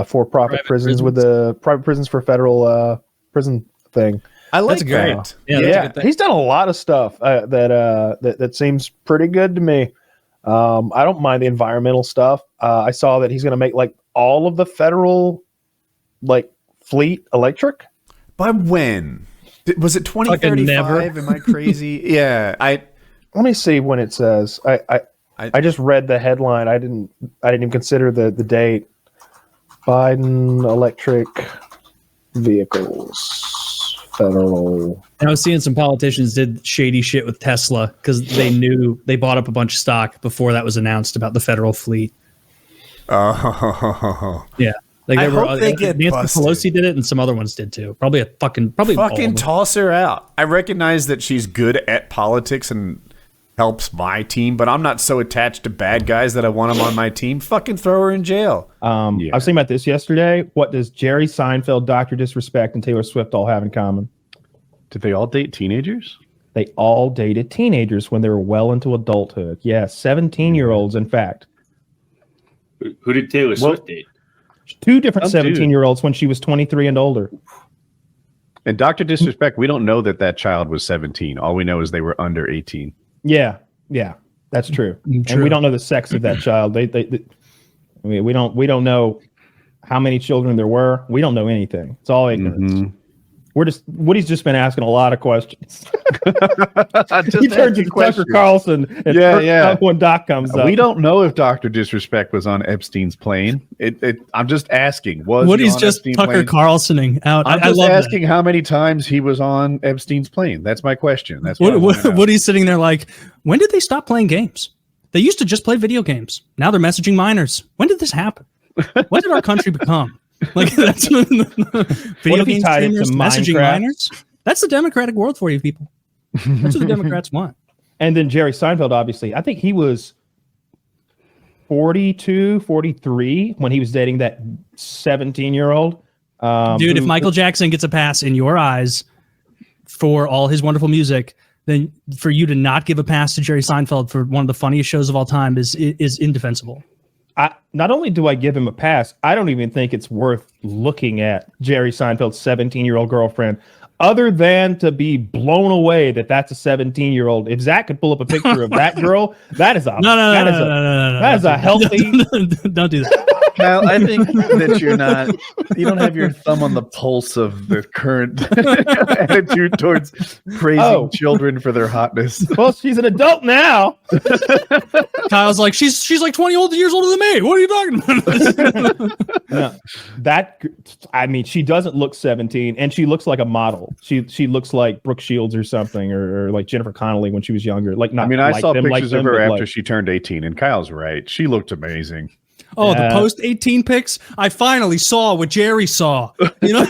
for-profit prisons with the private prisons for federal prison thing. I like that's great. that. Yeah, He's done a lot of stuff that seems pretty good to me. I don't mind the environmental stuff. I saw that he's going to make like all of the federal like fleet electric. By when? Was it 2035? Am I crazy? Yeah. Let me see when it says. I just read the headline. I didn't even consider the date. Biden electric vehicles federal. And I was seeing some politicians did shady shit with Tesla because they knew they bought up a bunch of stock before that was announced about the federal fleet. Oh yeah. Like I hope they get Nancy busted. Pelosi did it, and some other ones did too. Probably toss her out. I recognize that she's good at politics and helps my team, but I'm not so attached to bad guys that I want them on my team. Fucking throw her in jail. I was thinking about this yesterday. What does Jerry Seinfeld, Dr. Disrespect, and Taylor Swift all have in common? Did they all date teenagers? They all dated teenagers when they were well into adulthood. Yes, 17-year-olds, in fact. Who did Taylor Swift date? 2 different 17-year-olds when she was 23 and older. And Dr. Disrespect, we don't know that child was 17. All we know is they were under 18. Yeah, that's true. And we don't know the sex of that child. I mean, we don't know how many children there were. We don't know anything. It's all ignorance. Mm-hmm. Woody's just been asking a lot of questions. He turned to Tucker Carlson and when Doc comes up. We don't know if Dr. Disrespect was on Epstein's plane. I'm just asking. Woody's just Tucker Carlsoning out. I'm just asking how many times he was on Epstein's plane. That's my question. That's what Woody's sitting there like, when did they stop playing games? They used to just play video games. Now they're messaging minors. When did this happen? What did our country become? Like that's video game streamers messaging minors. That's the democratic world for you people. That's what the Democrats want. And then Jerry Seinfeld, obviously, I think he was 42, 43 when he was dating that 17-year-old. Dude, if Michael Jackson gets a pass in your eyes for all his wonderful music, then for you to not give a pass to Jerry Seinfeld for one of the funniest shows of all time is indefensible. Not only do I give him a pass, I don't even think it's worth looking at Jerry Seinfeld's 17-year-old girlfriend, other than to be blown away that that's a 17-year-old. If Zach could pull up a picture of that girl, that is a healthy. Don't do that. Kyle, I think that you don't have your thumb on the pulse of the current attitude towards praising children for their hotness. Well, she's an adult now. Kyle's like, she's like 20 years older than me. What are you talking about? No, she doesn't look 17, and she looks like a model. She looks like Brooke Shields or something, or like Jennifer Connelly when she was younger. I saw pictures of her after she turned 18, and Kyle's right. She looked amazing. Oh, the post-18 pics? I finally saw what Jerry saw. You know?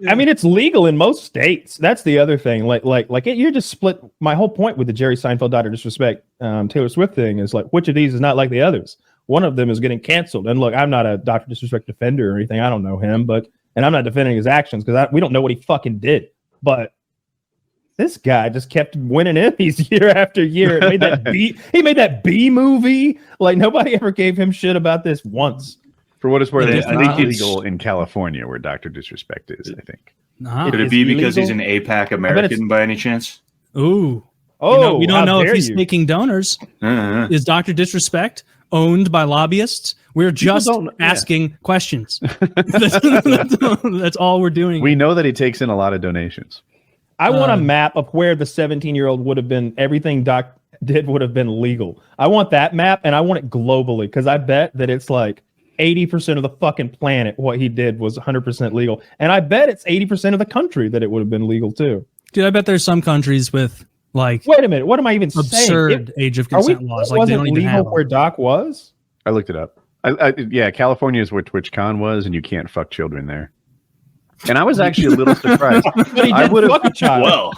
I mean, it's legal in most states. That's the other thing. You're just split. My whole point with the Jerry Seinfeld Dr. Disrespect Taylor Swift thing is like, which of these is not like the others? One of them is getting canceled. And look, I'm not a Dr. Disrespect defender or anything. I don't know him, and I'm not defending his actions because we don't know what he fucking did. But this guy just kept winning Emmys year after year. He made that B movie. Like nobody ever gave him shit about this once. For what it's worth, it's not legal in California where Dr. Disrespect is, I think. Could it be because he's an APAC American by any chance? Ooh. We don't know if he's making donors. Is Dr. Disrespect owned by lobbyists? We're just asking questions. That's all we're doing. We know that he takes in a lot of donations. I want a map of where the 17-year-old would have been. Everything Doc did would have been legal. I want that map, and I want it globally because I bet that it's like 80% of the fucking planet what he did was 100% legal, and I bet it's 80% of the country that it would have been legal too. Dude, I bet there's some countries with like. Wait a minute. What am I even absurd saying? Age of consent laws. Like they don't even have where Doc was. I looked it up. Yeah, California is where TwitchCon was, and you can't fuck children there. And I was actually a little surprised. But he did fuck a child. Well,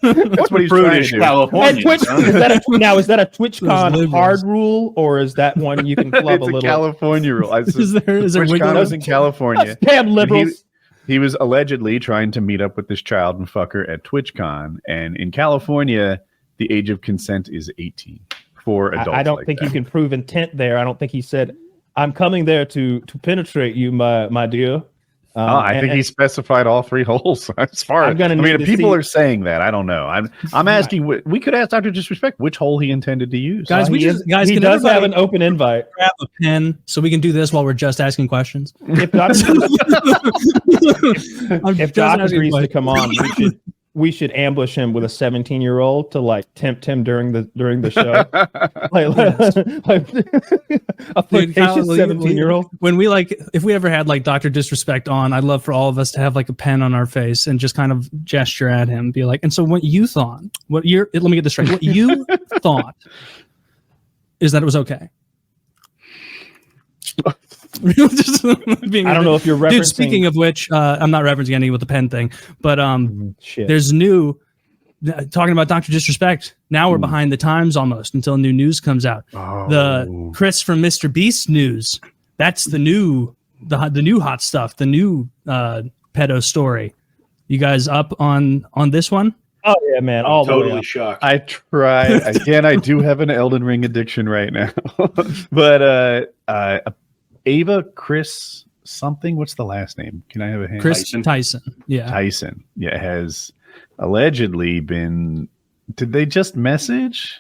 that's what he's trying to do. California. Is that a TwitchCon hard rule, or is that one you can club it's a little? California rule. Is there TwitchCon was in California. Damn liberals. He was allegedly trying to meet up with this child and fuck her at TwitchCon, and in California, the age of consent is 18 for adults. I don't think you can prove intent there. I don't think he said, "I'm coming there to penetrate you, my dear." I think he specified all 3 holes. As far as if people are saying that, I don't know. I'm asking. We could ask Dr. Disrespect which hole he intended to use. Guys, he does have an open invite. Grab a pen so we can do this while we're just asking questions. If Doc agrees to come on, we should ambush him with a 17-year-old to like tempt him during the show. A flirtatious 17-year-old. When we if we ever had like Dr. Disrespect on, I'd love for all of us to have like a pen on our face and just kind of gesture at him, be like, and so what you thought, let me get this straight. What you thought is that it was okay. I don't know if you're referencing. Dude, speaking of which, I'm not referencing any with the pen thing, but there's new talking about Dr. Disrespect. Now we're behind the times almost until new news comes out. The Chris from Mr. Beast news. That's the new hot stuff. The new pedo story. You guys up on this one? Oh yeah, man! I'm totally shocked. I tried again. I do have an Elden Ring addiction right now, but Ava Chris something. What's the last name? Can I have a hint? Chris Tyson. Yeah. Tyson. Yeah, has allegedly been. Did they just message?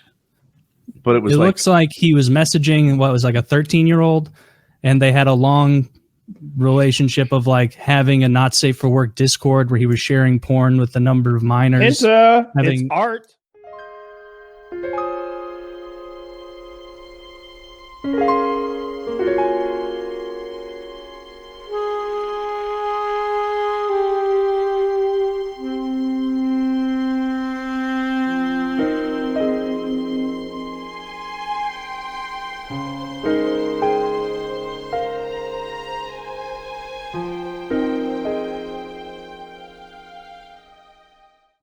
But it was. It looks like he was messaging what was like a 13-year-old, and they had a long relationship of like having a not safe for work Discord where he was sharing porn with a number of minors. It's art.